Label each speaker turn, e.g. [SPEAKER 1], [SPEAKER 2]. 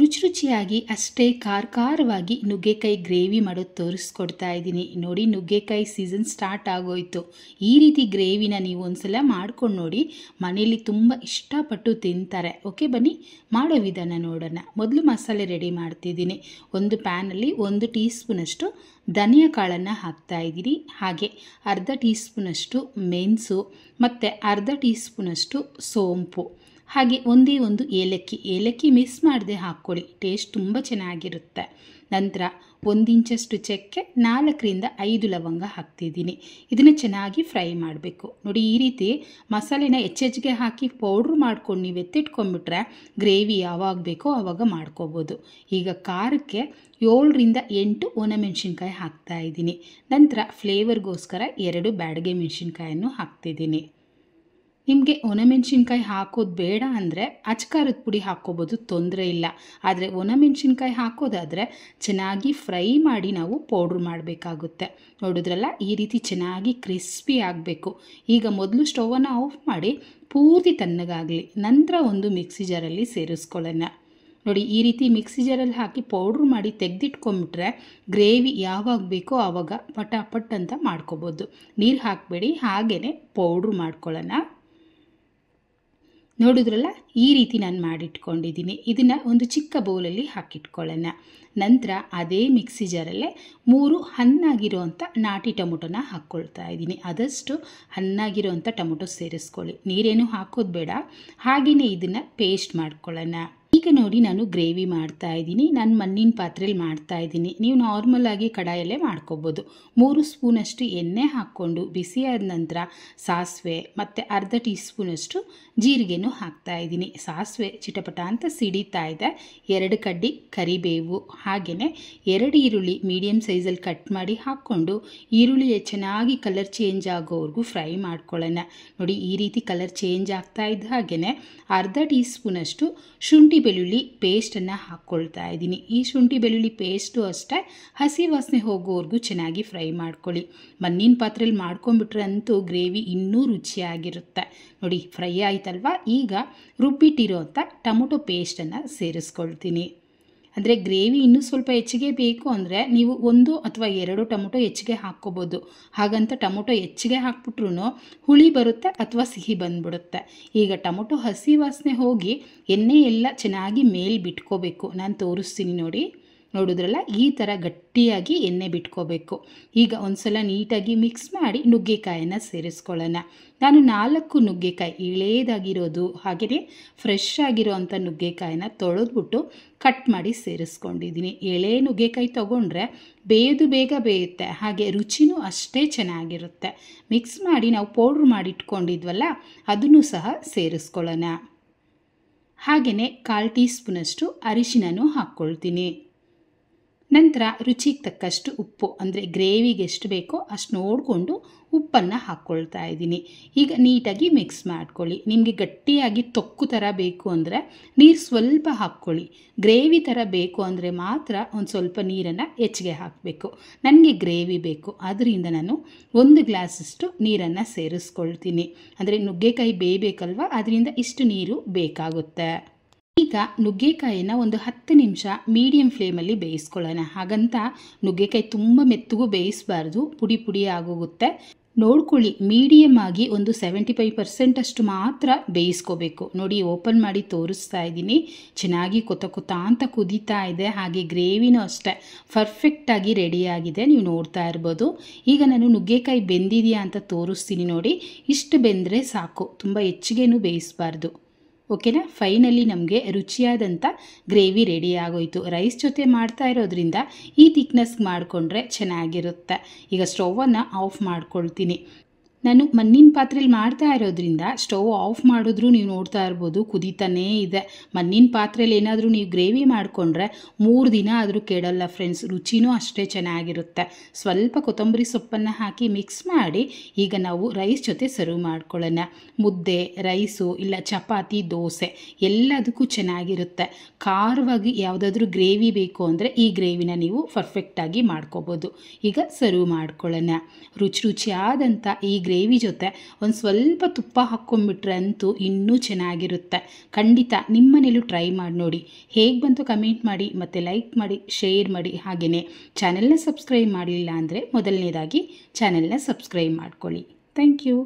[SPEAKER 1] ರುಚಿ ರುಚಿಯಾಗಿ ಅಷ್ಟೇ ಖಾರವಾಗಿ ನುಗ್ಗೆಕಾಯಿ ಗ್ರೇವಿ ಮಾಡೋದು ತೋರಿಸ್ಕೊಡ್ತಾ ಇದ್ದೀನಿ. ನೋಡಿ, ನುಗ್ಗೆಕಾಯಿ ಸೀಸನ್ ಸ್ಟಾರ್ಟ್ ಆಗೋಯ್ತು. ಈ ರೀತಿ ಗ್ರೇವಿನ ನೀವು ಒಂದ್ಸಲ ಮಾಡ್ಕೊಂಡು ನೋಡಿ, ಮನೆಯಲ್ಲಿ ತುಂಬ ಇಷ್ಟಪಟ್ಟು ತಿಂತಾರೆ. ಓಕೆ, ಬನ್ನಿ ಮಾಡೋ ವಿಧಾನ ನೋಡೋಣ. ಮೊದಲು ಮಸಾಲೆ ರೆಡಿ ಮಾಡ್ತಿದ್ದೀನಿ. ಒಂದು ಪ್ಯಾನಲ್ಲಿ 1 ಟೀ ಸ್ಪೂನಷ್ಟು ಧನಿಯಾ ಕಾಳನ್ನು ಹಾಕ್ತಾಯಿದ್ದೀನಿ. ಹಾಗೆ ಅರ್ಧ ಟೀ ಸ್ಪೂನಷ್ಟು ಮೆಣಸು ಮತ್ತು ಅರ್ಧ ಟೀ ಸ್ಪೂನಷ್ಟು ಸೋಂಪು, ಹಾಗೆ ಒಂದೇ ಒಂದು ಏಲಕ್ಕಿ ಮಿಸ್ ಮಾಡದೆ ಹಾಕ್ಕೊಳ್ಳಿ, ಟೇಸ್ಟ್ ತುಂಬ ಚೆನ್ನಾಗಿರುತ್ತೆ. ನಂತರ 1 ಇಂಚಷ್ಟು ಚಕ್ಕೆ, 4ರಿಂದ 5 ಲವಂಗ ಹಾಕ್ತಿದ್ದೀನಿ. ಇದನ್ನು ಚೆನ್ನಾಗಿ ಫ್ರೈ ಮಾಡಬೇಕು. ನೋಡಿ, ಈ ರೀತಿ ಮಸಾಲೆನ ಹೆಚ್ಚೆಚ್ಚಿಗೆ ಹಾಕಿ ಪೌಡ್ರ್ ಮಾಡ್ಕೊಂಡು ನೀವು ಎತ್ತಿಟ್ಕೊಂಡ್ಬಿಟ್ರೆ ಗ್ರೇವಿ ಯಾವಾಗ ಬೇಕೋ ಆವಾಗ ಮಾಡ್ಕೋಬೋದು. ಈಗ ಖಾರಕ್ಕೆ 7ರಿಂದ 8 ಒಣಮೆಣಸಿನ್ಕಾಯಿ ಹಾಕ್ತಾಯಿದ್ದೀನಿ. ನಂತರ ಫ್ಲೇವರ್ಗೋಸ್ಕರ 2 ಬ್ಯಾಡಗೆ ಮೆಣಸಿನ್ಕಾಯನ್ನು ಹಾಕ್ತಿದ್ದೀನಿ. ನಿಮಗೆ ಒಣಮೆಣಸಿನ್ಕಾಯಿ ಹಾಕೋದು ಬೇಡ ಅಂದರೆ ಅಚ್ಕಾರದ ಪುಡಿ ಹಾಕ್ಕೋಬೋದು, ತೊಂದರೆ ಇಲ್ಲ. ಆದರೆ ಒಣಮೆಣಸಿನ್ಕಾಯಿ ಹಾಕೋದಾದರೆ ಚೆನ್ನಾಗಿ ಫ್ರೈ ಮಾಡಿ ನಾವು ಪೌಡ್ರ್ ಮಾಡಬೇಕಾಗುತ್ತೆ. ನೋಡಿದ್ರಲ್ಲ, ಈ ರೀತಿ ಚೆನ್ನಾಗಿ ಕ್ರಿಸ್ಪಿ ಆಗಬೇಕು. ಈಗ ಮೊದಲು ಸ್ಟವನ್ನು ಆಫ್ ಮಾಡಿ ಪೂರ್ತಿ ತಣ್ಣಗಾಗಲಿ. ನಂತರ ಒಂದು ಮಿಕ್ಸಿ ಜಾರಲ್ಲಿ ಸೇರಿಸ್ಕೊಳ್ಳೋಣ. ನೋಡಿ, ಈ ರೀತಿ ಮಿಕ್ಸಿ ಜಾರಲ್ಲಿ ಹಾಕಿ ಪೌಡ್ರ್ ಮಾಡಿ ತೆಗೆದಿಟ್ಕೊಂಡ್ಬಿಟ್ರೆ ಗ್ರೇವಿ ಯಾವಾಗ ಬೇಕೋ ಆವಾಗ ಪಟಾಪಟ್ ಅಂತ ಮಾಡ್ಕೋಬೋದು. ನೀರು ಹಾಕಬೇಡಿ, ಹಾಗೇ ಪೌಡ್ರ್ ಮಾಡ್ಕೊಳ್ಳೋಣ. ನೋಡಿದ್ರಲ್ಲ, ಈ ರೀತಿ ನಾನು ಮಾಡಿಟ್ಕೊಂಡಿದ್ದೀನಿ. ಇದನ್ನು ಒಂದು ಚಿಕ್ಕ ಬೌಲಲ್ಲಿ ಹಾಕಿಟ್ಕೊಳ್ಳೋಣ. ನಂತರ ಅದೇ ಮಿಕ್ಸಿ ಜಾರಲ್ಲೇ 3 ಹಣ್ಣಾಗಿರೋವಂಥ ನಾಟಿ ಟೊಮೊಟೊನ ಹಾಕ್ಕೊಳ್ತಾ ಇದ್ದೀನಿ. ಆದಷ್ಟು ಹಣ್ಣಾಗಿರೋವಂಥ ಟೊಮೊಟೊ ಸೇರಿಸ್ಕೊಳ್ಳಿ, ನೀರೇನು ಹಾಕೋದು ಬೇಡ. ಹಾಗೆಯೇ ಇದನ್ನು ಪೇಸ್ಟ್ ಮಾಡ್ಕೊಳ್ಳೋಣ. ಈಗ ನೋಡಿ, ನಾನು ಗ್ರೇವಿ ಮಾಡ್ತಾ ಇದ್ದೀನಿ. ನಾನು ಮಣ್ಣಿನ ಪಾತ್ರೆಯಲ್ಲಿ ಮಾಡ್ತಾ ಇದ್ದೀನಿ. ನೀವು ನಾರ್ಮಲಾಗಿ ಕಡಾಯಲ್ಲೇ ಮಾಡ್ಕೋಬೋದು. 3 ಸ್ಪೂನಷ್ಟು ಎಣ್ಣೆ ಹಾಕ್ಕೊಂಡು ಬಿಸಿಯಾದ ನಂತರ ಸಾಸಿವೆ ಮತ್ತು ಅರ್ಧ ಟೀ ಸ್ಪೂನಷ್ಟು ಜೀರಿಗೆನೂ ಹಾಕ್ತಾ ಇದ್ದೀನಿ. ಸಾಸಿವೆ ಚಿಟಪಟ ಅಂತ ಸಿಡಿತಾ ಇದೆ. 2 ಕಡ್ಡಿ ಕರಿಬೇವು, ಹಾಗೆಯೇ 2 ಈರುಳ್ಳಿ ಮೀಡಿಯಮ್ ಸೈಜಲ್ಲಿ ಕಟ್ ಮಾಡಿ ಹಾಕ್ಕೊಂಡು ಈರುಳ್ಳಿ ಚೆನ್ನಾಗಿ ಕಲರ್ ಚೇಂಜ್ ಆಗೋವರೆಗೂ ಫ್ರೈ ಮಾಡ್ಕೊಳ್ಳೋಣ. ನೋಡಿ, ಈ ರೀತಿ ಕಲರ್ ಚೇಂಜ್ ಆಗ್ತಾ ಇದ್ದ ಹಾಗೆಯೇ ಅರ್ಧ ಟೀ ಸ್ಪೂನಷ್ಟು ಶುಂಠಿ ಬೆಳ್ಳುಳ್ಳಿ ಪೇಸ್ಟನ್ನು ಹಾಕ್ಕೊಳ್ತಾ ಇದ್ದೀನಿ. ಈ ಶುಂಠಿ ಬೆಳ್ಳುಳ್ಳಿ ಪೇಸ್ಟು ಅಷ್ಟೇ ಹಸಿ ವಾಸನೆ ಹೋಗೋವರೆಗೂ ಚೆನ್ನಾಗಿ ಫ್ರೈ ಮಾಡ್ಕೊಳ್ಳಿ. ಮಣ್ಣಿನ ಪಾತ್ರೆಯಲ್ಲಿ ಮಾಡ್ಕೊಂಡ್ಬಿಟ್ರೆ ಅಂತೂ ಗ್ರೇವಿ ಇನ್ನೂ ರುಚಿಯಾಗಿರುತ್ತೆ. ನೋಡಿ, ಫ್ರೈ ಆಯ್ತಲ್ವ. ಈಗ ರುಬ್ಬಿಟ್ಟಿರೋಂಥ ಟೊಮೊಟೊ ಪೇಸ್ಟನ್ನು ಸೇರಿಸ್ಕೊಳ್ತೀನಿ. ಅಂದರೆ ಗ್ರೇವಿ ಇನ್ನೂ ಸ್ವಲ್ಪ ಹೆಚ್ಚಿಗೆ ಬೇಕು ಅಂದರೆ ನೀವು 1 ಅಥವಾ 2 ಟೊಮೊಟೊ ಹೆಚ್ಚಿಗೆ ಹಾಕ್ಕೋಬೋದು. ಹಾಗಂತ ಟೊಮೊಟೊ ಹೆಚ್ಚಿಗೆ ಹಾಕ್ಬಿಟ್ರೂ ಹುಳಿ ಬರುತ್ತೆ ಅಥವಾ ಸಿಹಿ ಬಂದ್ಬಿಡುತ್ತೆ. ಈಗ ಟೊಮೊಟೊ ಹಸಿ ವಾಸನೆ ಹೋಗಿ ಎಣ್ಣೆ ಎಲ್ಲ ಚೆನ್ನಾಗಿ ಮೇಲೆ ಬಿಟ್ಕೋಬೇಕು. ನಾನು ತೋರಿಸ್ತೀನಿ ನೋಡಿ. ನೋಡಿದ್ರಲ್ಲ, ಈ ಥರ ಗಟ್ಟಿಯಾಗಿ ಎಣ್ಣೆ ಬಿಟ್ಕೋಬೇಕು. ಈಗ ಒಂದ್ಸಲ ನೀಟಾಗಿ ಮಿಕ್ಸ್ ಮಾಡಿ ನುಗ್ಗೆಕಾಯನ್ನು ಸೇರಿಸ್ಕೊಳ್ಳೋಣ. ನಾನು 4 ನುಗ್ಗೆಕಾಯಿ ಎಳೆದಾಗಿರೋದು ಹಾಗೆಯೇ ಫ್ರೆಶ್ ಆಗಿರೋ ಅಂಥ ನುಗ್ಗೆಕಾಯಿನ ತೊಳೆದ್ಬಿಟ್ಟು ಕಟ್ ಮಾಡಿ ಸೇರಿಸ್ಕೊಂಡಿದ್ದೀನಿ. ಎಳೆ ನುಗ್ಗೆಕಾಯಿ ತೊಗೊಂಡ್ರೆ ಬೇಯೋದು ಬೇಗ ಬೇಯುತ್ತೆ, ಹಾಗೆ ರುಚಿನೂ ಅಷ್ಟೇ ಚೆನ್ನಾಗಿರುತ್ತೆ. ಮಿಕ್ಸ್ ಮಾಡಿ ನಾವು ಪೌಡ್ರ್ ಮಾಡಿಟ್ಕೊಂಡಿದ್ವಲ್ಲ, ಅದನ್ನು ಸಹ ಸೇರಿಸ್ಕೊಳ್ಳೋಣ. ಹಾಗೆಯೇ 1/4 ಟೀ ಸ್ಪೂನಷ್ಟು ಅರಿಶಿನನೂ ಹಾಕ್ಕೊಳ್ತೀನಿ. ನಂತರ ರುಚಿಗೆ ತಕ್ಕಷ್ಟು ಉಪ್ಪು, ಅಂದರೆ ಗ್ರೇವಿಗೆ ಎಷ್ಟು ಬೇಕೋ ಅಷ್ಟು ನೋಡಿಕೊಂಡು ಉಪ್ಪನ್ನು ಹಾಕ್ಕೊಳ್ತಾ ಇದ್ದೀನಿ. ಈಗ ನೀಟಾಗಿ ಮಿಕ್ಸ್ ಮಾಡ್ಕೊಳ್ಳಿ. ನಿಮಗೆ ಗಟ್ಟಿಯಾಗಿ ತೊಕ್ಕು ಥರ ಬೇಕು ಅಂದರೆ ನೀರು ಸ್ವಲ್ಪ ಹಾಕ್ಕೊಳ್ಳಿ. ಗ್ರೇವಿ ಥರ ಬೇಕು ಅಂದರೆ ಮಾತ್ರ ಒಂದು ಸ್ವಲ್ಪ ನೀರನ್ನು ಹೆಚ್ಚಿಗೆ ಹಾಕಬೇಕು. ನನಗೆ ಗ್ರೇವಿ ಬೇಕು, ಆದ್ದರಿಂದ ನಾನು 1 ಗ್ಲಾಸಷ್ಟು ನೀರನ್ನು ಸೇರಿಸ್ಕೊಳ್ತೀನಿ. ಅಂದರೆ ನುಗ್ಗೆಕಾಯಿ ಬೇಯಬೇಕಲ್ವ, ಅದರಿಂದ ಇಷ್ಟು ನೀರು ಬೇಕಾಗುತ್ತೆ. ಈಗ ನುಗ್ಗೆಕಾಯಿನ ಒಂದು 10 ನಿಮಿಷ ಮೀಡಿಯಮ್ ಫ್ಲೇಮಲ್ಲಿ ಬೇಯಿಸ್ಕೊಳ್ಳೋಣ. ಹಾಗಂತ ನುಗ್ಗೆಕಾಯಿ ತುಂಬ ಮೆತ್ತಗೂ ಬೇಯಿಸಬಾರ್ದು, ಪುಡಿ ಪುಡಿ ಆಗೋಗುತ್ತೆ. ನೋಡ್ಕೊಳ್ಳಿ, ಮೀಡಿಯಮ್ ಆಗಿ ಒಂದು 75% ಅಷ್ಟು ಮಾತ್ರ ಬೇಯಿಸ್ಕೋಬೇಕು. ನೋಡಿ, ಓಪನ್ ಮಾಡಿ ತೋರಿಸ್ತಾ ಇದ್ದೀನಿ. ಚೆನ್ನಾಗಿ ಕೊತ ಅಂತ ಕುದೀತಾ ಇದೆ. ಹಾಗೆ ಗ್ರೇವಿನೂ ಅಷ್ಟೇ ಪರ್ಫೆಕ್ಟಾಗಿ ರೆಡಿಯಾಗಿದೆ, ನೀವು ನೋಡ್ತಾ ಇರ್ಬೋದು. ಈಗ ನಾನು ನುಗ್ಗೆಕಾಯಿ ಬೆಂದಿದೆಯಾ ಅಂತ ತೋರಿಸ್ತೀನಿ ನೋಡಿ. ಇಷ್ಟು ಬೆಂದರೆ ಸಾಕು, ತುಂಬ ಹೆಚ್ಚಿಗೆನೂ ಬೇಯಿಸಬಾರ್ದು. ಓಕೆನಾ? ಫೈನಲಿ ನಮಗೆ ರುಚಿಯಾದಂಥ ಗ್ರೇವಿ ರೆಡಿ ಆಗೋಯಿತು. ರೈಸ್ ಜೊತೆ ಮಾಡ್ತಾ ಇರೋದ್ರಿಂದ ಈ ಥಿಕ್ನೆಸ್ ಮಾಡಿಕೊಂಡ್ರೆ ಚೆನ್ನಾಗಿರುತ್ತೆ. ಈಗ ಸ್ಟವನ್ನು ಆಫ್ ಮಾಡ್ಕೊಳ್ತೀನಿ. ನಾನು ಮಣ್ಣಿನ ಪಾತ್ರೆಯಲ್ಲಿ ಮಾಡ್ತಾ ಇರೋದ್ರಿಂದ ಸ್ಟವ್ ಆಫ್ ಮಾಡಿದ್ರೂ ನೀವು ನೋಡ್ತಾ ಇರ್ಬೋದು ಕುದೀತಾನೇ ಇದೆ. ಮಣ್ಣಿನ ಪಾತ್ರೆಯಲ್ಲಿ ಏನಾದರೂ ನೀವು ಗ್ರೇವಿ ಮಾಡಿಕೊಂಡ್ರೆ 3 ದಿನ ಆದರೂ ಕೆಡಲ್ಲ ಫ್ರೆಂಡ್ಸ್, ರುಚಿನೂ ಅಷ್ಟೇ ಚೆನ್ನಾಗಿರುತ್ತೆ. ಸ್ವಲ್ಪ ಕೊತ್ತಂಬರಿ ಸೊಪ್ಪನ್ನು ಹಾಕಿ ಮಿಕ್ಸ್ ಮಾಡಿ ಈಗ ನಾವು ರೈಸ್ ಜೊತೆ ಸರ್ವ್ ಮಾಡ್ಕೊಳ್ಳೋಣ. ಮುದ್ದೆ, ರೈಸು, ಇಲ್ಲ ಚಪಾತಿ, ದೋಸೆ ಎಲ್ಲದಕ್ಕೂ ಚೆನ್ನಾಗಿರುತ್ತೆ. ಖಾರವಾಗಿ ಯಾವುದಾದ್ರೂ ಗ್ರೇವಿ ಬೇಕು ಅಂದರೆ ಈ ಗ್ರೇವಿನ ನೀವು ಪರ್ಫೆಕ್ಟಾಗಿ ಮಾಡ್ಕೋಬೋದು. ಈಗ ಸರ್ವ್ ಮಾಡ್ಕೊಳ್ಳೋಣ. ರುಚಿಯಾದಂಥ ಈ ಗ್ರೇವಿ ಜೊತೆ ಒಂದು ಸ್ವಲ್ಪ ತುಪ್ಪ ಹಾಕ್ಕೊಂಡ್ಬಿಟ್ರೆ ಅಂತೂ ಇನ್ನೂ ಚೆನ್ನಾಗಿರುತ್ತೆ. ಖಂಡಿತ ನಿಮ್ಮನೇಲೂ ಟ್ರೈ ಮಾಡಿ ನೋಡಿ. ಹೇಗೆ ಬಂತು ಕಮೆಂಟ್ ಮಾಡಿ, ಮತ್ತು ಲೈಕ್ ಮಾಡಿ, ಶೇರ್ ಮಾಡಿ. ಹಾಗೆಯೇ ಚಾನೆಲ್ನ ಸಬ್ಸ್ಕ್ರೈಬ್ ಮಾಡಲಿಲ್ಲ ಅಂದರೆ ಮೊದಲನೇದಾಗಿ ಚಾನೆಲ್ನ ಸಬ್ಸ್ಕ್ರೈಬ್ ಮಾಡ್ಕೊಳ್ಳಿ. Thank you.